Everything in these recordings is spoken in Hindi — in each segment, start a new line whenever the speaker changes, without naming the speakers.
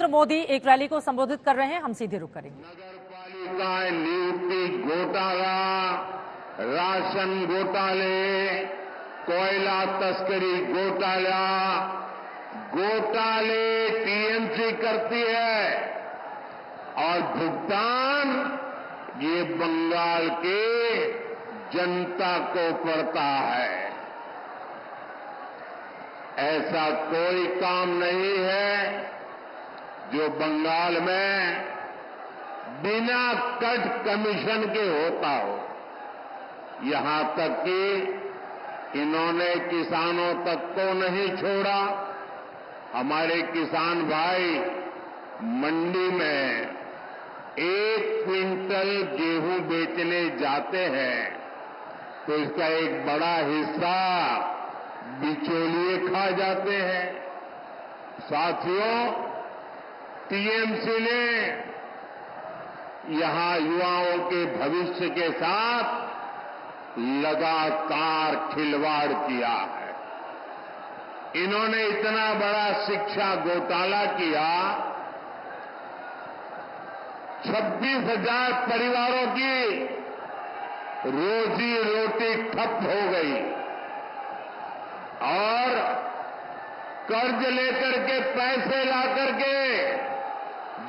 मोदी एक रैली को संबोधित कर रहे हैं, हम सीधे रुक करेंगे।
नगर पालिका नियुक्ति घोटाला, राशन घोटाले, कोयला तस्करी घोटाला, घोटाले टीएमसी करती है और भुगतान ये बंगाल के जनता को पड़ता है। ऐसा कोई काम नहीं है जो बंगाल में बिना कट कमीशन के होता हो। यहां तक कि इन्होंने किसानों तक को नहीं छोड़ा। हमारे किसान भाई मंडी में 1 क्विंटल गेहूं बेचने जाते हैं तो इसका एक बड़ा हिस्सा बिचौलिए खा जाते हैं। साथियों, टीएमसी ने यहां युवाओं के भविष्य के साथ लगातार खिलवाड़ किया है। इन्होंने इतना बड़ा शिक्षा घोटाला किया, 26,000 परिवारों की रोजी रोटी ठप हो गई और कर्ज लेकर के पैसे ला करके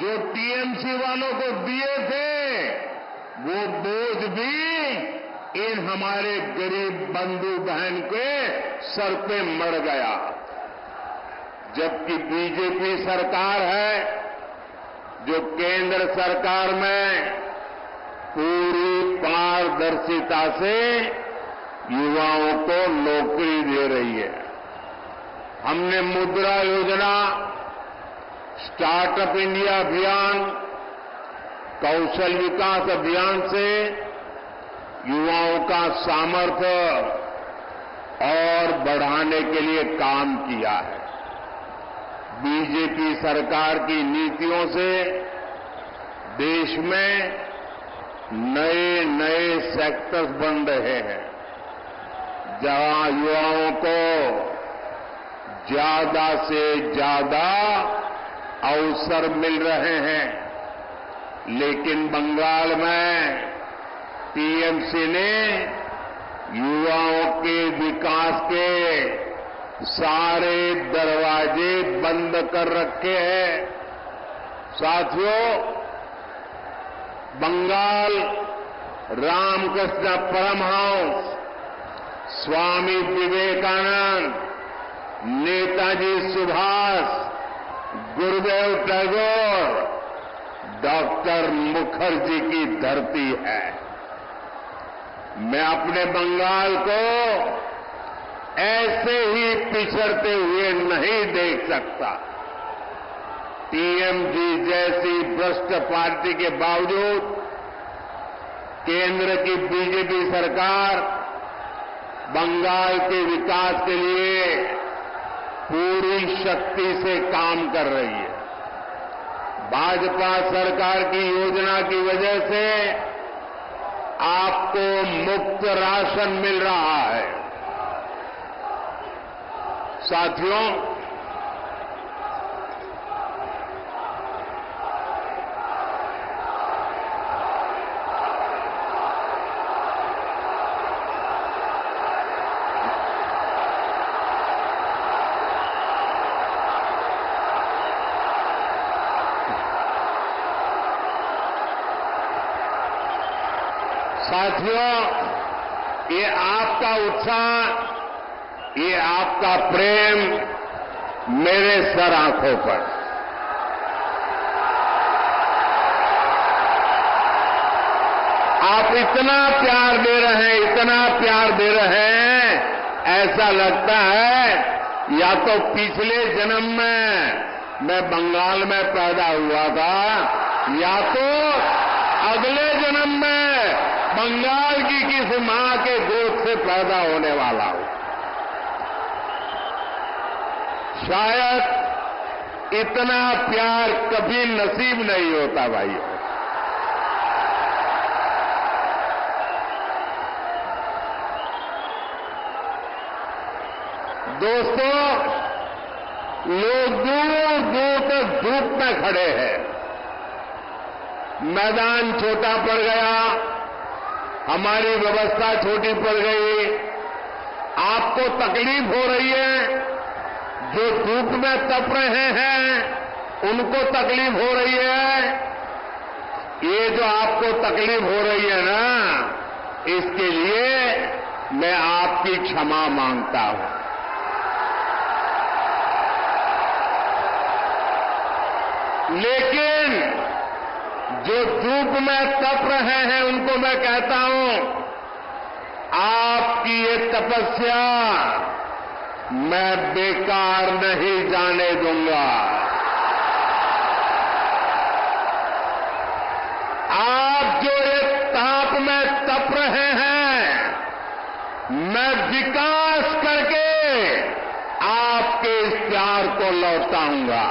जो टीएमसी वालों को दिए थे वो बोझ भी इन हमारे गरीब बंधु बहन के सर पे मर गया। जबकि बीजेपी सरकार है जो केंद्र सरकार में पूरी पारदर्शिता से युवाओं को नौकरी दे रही है। हमने मुद्रा योजना, स्टार्टअप इंडिया अभियान, कौशल विकास अभियान से युवाओं का सामर्थ्य और बढ़ाने के लिए काम किया है। बीजेपी सरकार की नीतियों से देश में नए नए सेक्टर्स बन रहे हैं जहां युवाओं को ज्यादा से ज्यादा अवसर मिल रहे हैं। लेकिन बंगाल में टीएमसी ने युवाओं के विकास के सारे दरवाजे बंद कर रखे हैं। साथियों, बंगाल रामकृष्ण परमहंस, स्वामी विवेकानंद, नेताजी सुभाष, गुरुदेव टैगोर, डॉक्टर मुखर्जी की धरती है। मैं अपने बंगाल को ऐसे ही पिछड़ते हुए नहीं देख सकता। टीएमसी जैसी भ्रष्ट पार्टी के बावजूद केंद्र की बीजेपी सरकार बंगाल के विकास के लिए पूरी शक्ति से काम कर रही है। भाजपा सरकार की योजना की वजह से आपको मुफ्त राशन मिल रहा है। साथियों, ये आपका उत्साह, ये आपका प्रेम मेरे सर आंखों पर। आप इतना प्यार दे रहे हैं, इतना प्यार दे रहे हैं, ऐसा लगता है या तो पिछले जन्म में मैं बंगाल में पैदा हुआ था या तो अगले जन्म में बंगाल की किसी मां के गोद से पैदा होने वाला हूं। शायद इतना प्यार कभी नसीब नहीं होता भाइयों। दोस्तों, लोग दूर दूर तक धूप में खड़े हैं। मैदान छोटा पड़ गया, हमारी व्यवस्था छोटी पड़ गई। आपको तकलीफ हो रही है, जो धूप में तप रहे हैं उनको तकलीफ हो रही है। ये जो आपको तकलीफ हो रही है ना, इसके लिए मैं आपकी क्षमा मांगता हूं। लेकिन जो धूप में तप रहे हैं उनको मैं कहता हूं, आपकी ये तपस्या मैं बेकार नहीं जाने दूंगा। आप जो ये ताप में तप रहे हैं, मैं विकास करके आपके इस प्यार को लौटाऊंगा।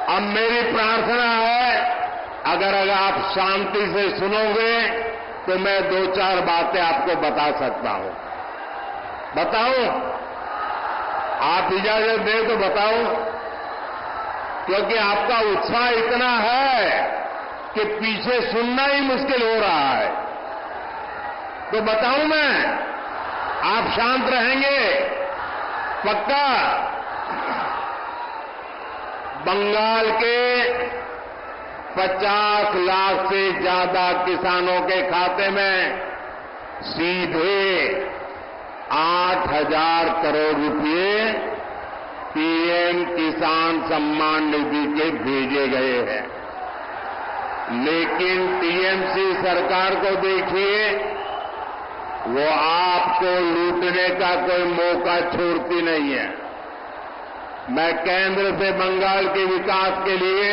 अब मेरी प्रार्थना है, अगर आप शांति से सुनोगे तो मैं 2-4 बातें आपको बता सकता हूं। बताऊं? आप इजाजत दें तो बताऊं? क्योंकि आपका उत्साह इतना है कि पीछे सुनना ही मुश्किल हो रहा है। तो बताऊं मैं? आप शांत रहेंगे? पक्का? बंगाल के 50 लाख से ज्यादा किसानों के खाते में सीधे 8,000 करोड़ रुपए पीएम किसान सम्मान निधि के भेजे गए हैं। लेकिन टीएमसी सरकार को देखिए, वो आपको लूटने का कोई मौका छोड़ती नहीं है। मैं केंद्र से बंगाल के विकास के लिए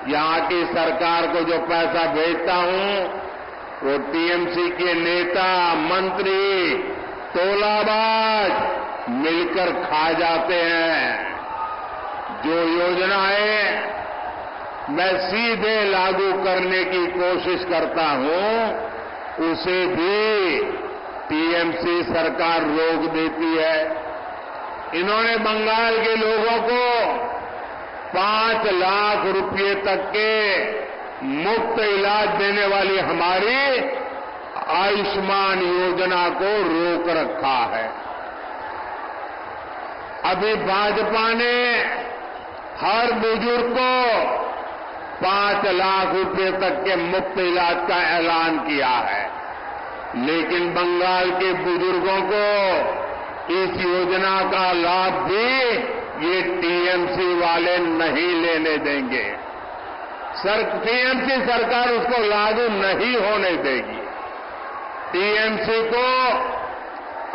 यहां की सरकार को जो पैसा भेजता हूं, वो टीएमसी के नेता, मंत्री, तोलाबाज मिलकर खा जाते हैं। जो योजनाएं मैं सीधे लागू करने की कोशिश करता हूं, उसे भी टीएमसी सरकार रोक देती है। इन्होंने बंगाल के लोगों को 5 लाख रुपए तक के मुफ्त इलाज देने वाली हमारी आयुष्मान योजना को रोक रखा है। अभी भाजपा ने हर बुजुर्ग को 5 लाख रुपए तक के मुफ्त इलाज का ऐलान किया है, लेकिन बंगाल के बुजुर्गों को इस योजना का लाभ भी ये टीएमसी वाले नहीं लेने देंगे। टीएमसी सरकार उसको लागू नहीं होने देगी। टीएमसी को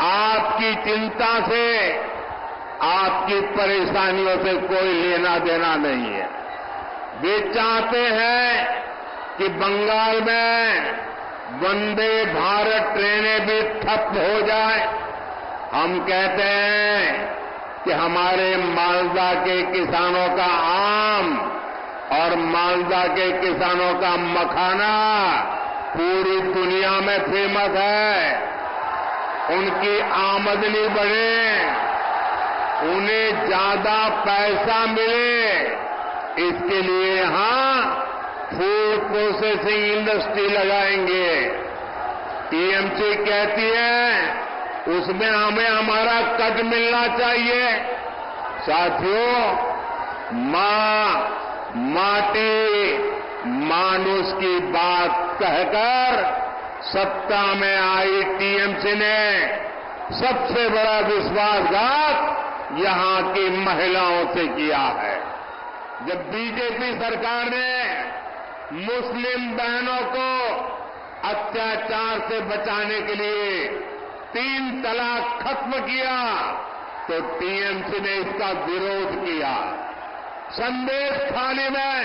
आपकी चिंता से, आपकी परेशानियों से कोई लेना देना नहीं है। वे चाहते हैं कि बंगाल में वंदे भारत ट्रेनें भी ठप हो जाए। हम कहते हैं कि हमारे मालदा के किसानों का आम और मालदा के किसानों का मखाना पूरी दुनिया में फेमस है। उनकी आमदनी बढ़े, उन्हें ज्यादा पैसा मिले, इसके लिए यहां फूड प्रोसेसिंग इंडस्ट्री लगाएंगे। टीएमसी कहती है उसमें हमें हमारा कट मिलना चाहिए। साथियों, मां, माटी, मानुष की बात कहकर सत्ता में आई टीएमसी ने सबसे बड़ा विश्वासघात यहां की महिलाओं से किया है। जब बीजेपी सरकार ने मुस्लिम बहनों को अत्याचार से बचाने के लिए 3 तलाक खत्म किया, तो टीएमसी ने इसका विरोध किया। संदेश खाने में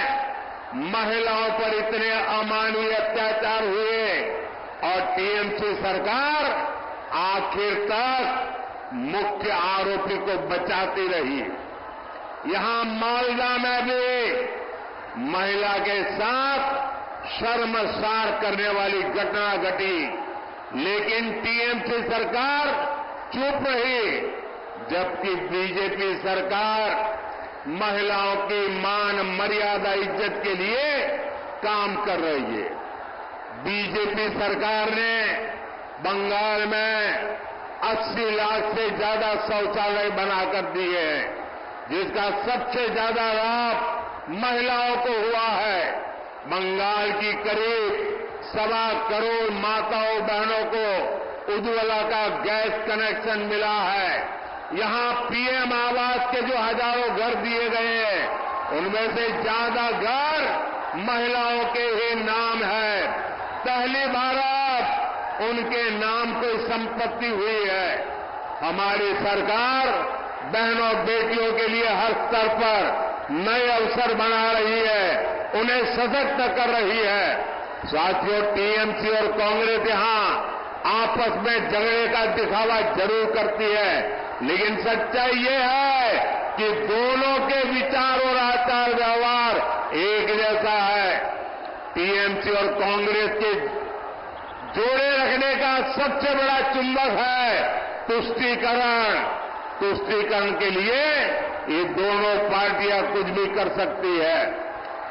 महिलाओं पर इतने अमानवीय अत्याचार हुए और टीएमसी सरकार आखिर तक मुख्य आरोपी को बचाती रही। यहां मालदा में भी महिला के साथ शर्मसार करने वाली घटना घटी, लेकिन टीएमसी सरकार चुप रही, जबकि बीजेपी सरकार महिलाओं की मान मर्यादा इज्जत के लिए काम कर रही है। बीजेपी सरकार ने बंगाल में 80 लाख से ज्यादा शौचालय बनाकर दिए हैं, जिसका सबसे ज्यादा लाभ महिलाओं को हुआ है। बंगाल की करीब 1.25 करोड़ माताओं बहनों को उज्ज्वला का गैस कनेक्शन मिला है। यहां पीएम आवास के जो हजारों घर दिए गए हैं, उनमें से ज्यादा घर महिलाओं के ही नाम है। पहली बार अब उनके नाम कोई संपत्ति हुई है। हमारी सरकार बहनों बेटियों के लिए हर स्तर पर नए अवसर बना रही है, उन्हें सशक्त कर रही है। साथियों, टीएमसी और कांग्रेस यहां आपस में झगड़े का दिखावा जरूर करती है, लेकिन सच्चाई ये है कि दोनों के विचार और आचार व्यवहार एक जैसा है। टीएमसी और कांग्रेस के जोड़े रखने का सबसे बड़ा चुंबक है तुष्टीकरण। तुष्टीकरण के लिए ये दोनों पार्टियां कुछ भी कर सकती है।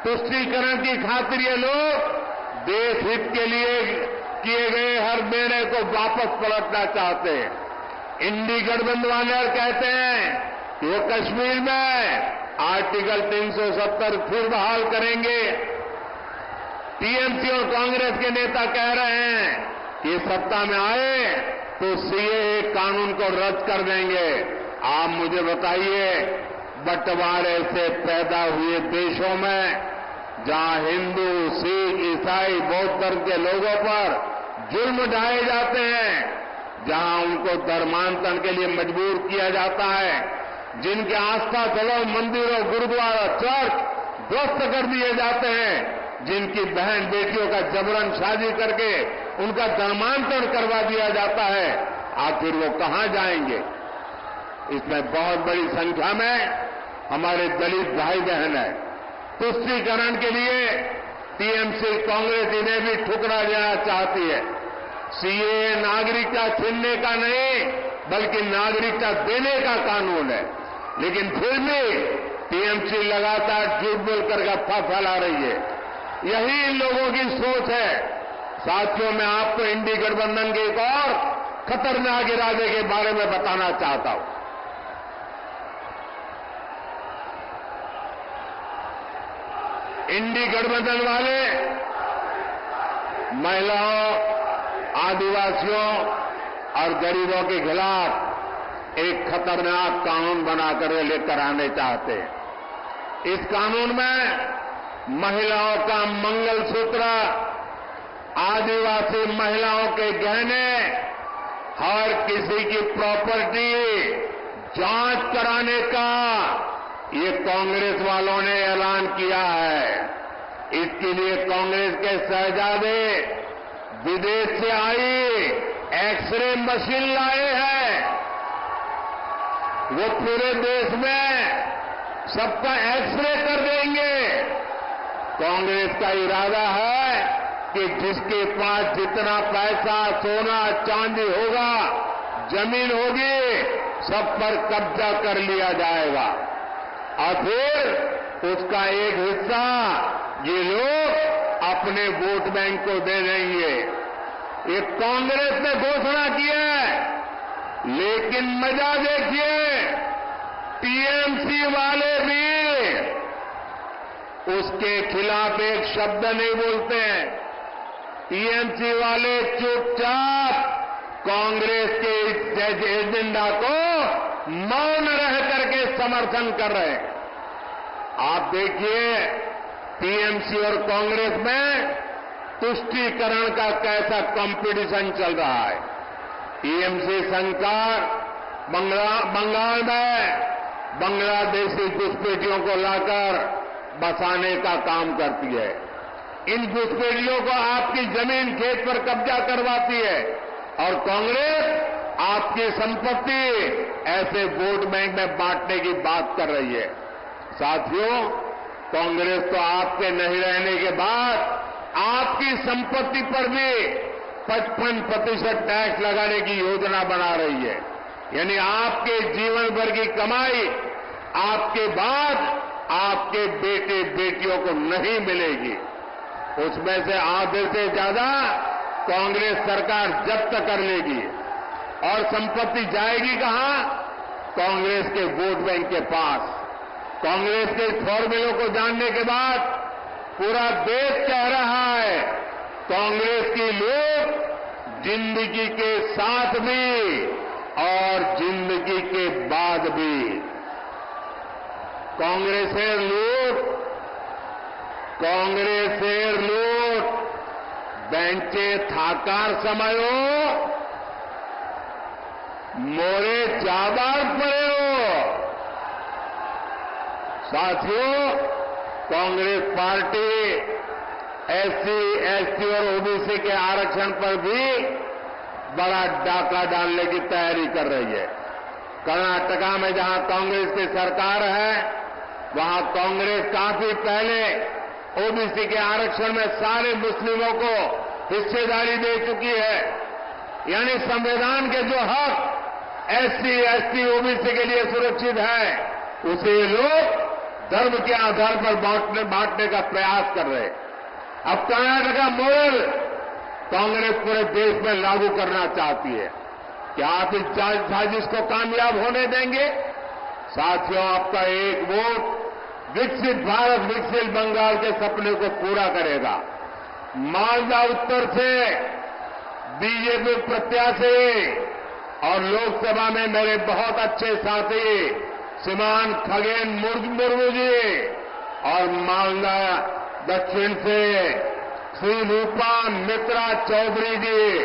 तुष्टीकरण की खातिर ये लोग देश हित के लिए किए गए हर निर्णय को वापस पलटना चाहते हैं। इंडी गठबंधन वाले कहते हैं कि वो कश्मीर में आर्टिकल 370 फिर बहाल करेंगे। टीएमसी और कांग्रेस के नेता कह रहे हैं कि सत्ता में आए तो सीएए कानून को रद्द कर देंगे। आप मुझे बताइए, बंटवारे से पैदा हुए देशों में जहां हिंदू, सिख, ईसाई, बौद्ध धर्म के लोगों पर जुल्म ढाए जाते हैं, जहां उनको धर्मांतरण के लिए मजबूर किया जाता है, जिनके आस्था स्थलों, मंदिरों, गुरुद्वारा, चर्च ध्वस्त कर दिए जाते हैं, जिनकी बहन बेटियों का जबरन शादी करके उनका धर्मांतरण करवा दिया जाता है, आखिर वो कहां जाएंगे? इसमें बहुत बड़ी संख्या में हमारे दलित भाई बहन है। तुष्टीकरण के लिए टीएमसी कांग्रेस इन्हें भी ठुकरा देना चाहती है। सीएए नागरिकता छीनने का नहीं, बल्कि नागरिकता देने का कानून है, लेकिन फिर भी टीएमसी लगातार झूठ बोलकर गप्पा फैला रही है। यही इन लोगों की सोच है। साथियों, मैं आपको इंडी गठबंधन के एक और खतरनाक इरादे के बारे में बताना चाहता हूं। इंडी गठबंधन वाले महिलाओं, आदिवासियों और गरीबों के खिलाफ एक खतरनाक कानून बनाकर लेकर आने चाहते हैं। इस कानून में महिलाओं का मंगलसूत्र, आदिवासी महिलाओं के गहने, हर किसी की प्रॉपर्टी जांच कराने का ये कांग्रेस वालों ने ऐलान किया है। इसके लिए कांग्रेस के शहजादे विदेश से आई एक्सरे मशीन लाए हैं। वो पूरे देश में सबका एक्सरे कर देंगे। कांग्रेस का इरादा है कि जिसके पास जितना पैसा, सोना, चांदी होगा, जमीन होगी, सब पर कब्जा कर लिया जाएगा और फिर उसका एक हिस्सा ये लोग अपने वोट बैंक को दे देंगे। ये कांग्रेस ने घोषणा की है, लेकिन मजा देखिए, टीएमसी वाले भी उसके खिलाफ एक शब्द नहीं बोलते हैं। टीएमसी वाले चुपचाप कांग्रेस के इस एजेंडा को मौन रह करके समर्थन कर रहे हैं। आप देखिए, टीएमसी और कांग्रेस में तुष्टीकरण का कैसा कंपटीशन चल रहा है। टीएमसी सरकार बंगाल में बांग्लादेशी घुसपैठियों को लाकर बसाने का काम करती है। इन घुसपैठियों को आपकी जमीन, खेत पर कब्जा करवाती है और कांग्रेस आपकी संपत्ति ऐसे वोट बैंक में बांटने की बात कर रही है। साथियों, कांग्रेस तो आपके नहीं रहने के बाद आपकी संपत्ति पर भी 55% टैक्स लगाने की योजना बना रही है। यानी आपके जीवन भर की कमाई आपके बाद आपके बेटे बेटियों को नहीं मिलेगी। उसमें से आधे से ज्यादा कांग्रेस सरकार जब्त कर लेगी और संपत्ति जाएगी कहां? कांग्रेस के वोट बैंक के पास। कांग्रेस के फॉर्मूलों को जानने के बाद पूरा देश कह रहा है कांग्रेस की लोग जिंदगी के साथ भी और जिंदगी के बाद भी कांग्रेसेर लूट बेंचे थाकार समयो मोरे जाबार पड़े हो। साथियों, कांग्रेस पार्टी एससी, एसटी और ओबीसी के आरक्षण पर भी बड़ा डाका डालने की तैयारी कर रही है। कर्नाटका में जहां कांग्रेस की सरकार है वहां कांग्रेस काफी पहले ओबीसी के आरक्षण में सारे मुस्लिमों को हिस्सेदारी दे चुकी है। यानी संविधान के जो हक एससी, एसटी, ओबीसी के लिए सुरक्षित है उसे लोग धर्म के आधार पर बांटने का प्रयास कर रहे हैं। अब कर्नाटका मॉडल कांग्रेस पूरे देश में लागू करना चाहती है। क्या आप इस साजिश को कामयाब होने देंगे? साथियों, आपका एक वोट विकसित भारत, विकसित बंगाल के सपने को पूरा करेगा। मालदा उत्तर से बीजेपी प्रत्याशी और लोकसभा में मेरे बहुत अच्छे साथी श्रीमान खगेन मुर्मू जी और मालदा दक्षिण से श्री रूपा मित्रा चौधरी जी,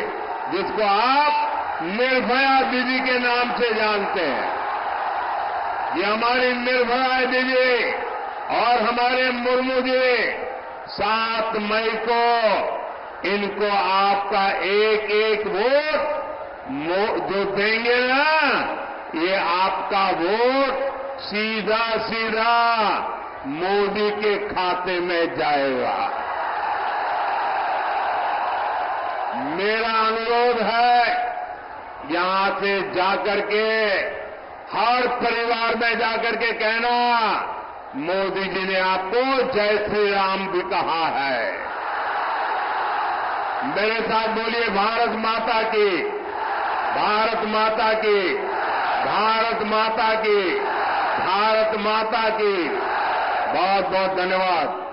जिसको आप निर्भया दीदी के नाम से जानते हैं। ये हमारी निर्भया दीदी और हमारे मुर्मू जी 7 मई को इनको आपका एक एक वोट जो देंगे ना, ये आपका वोट सीधा सीधा मोदी के खाते में जाएगा। मेरा अनुरोध है यहां से जाकर के हर परिवार में जाकर के कहना मोदी जी ने आपको जय श्री राम भी कहा है। मेरे साथ बोलिए भारत माता की, भारत माता की, भारत माता की, भारत माता की। बहुत बहुत धन्यवाद।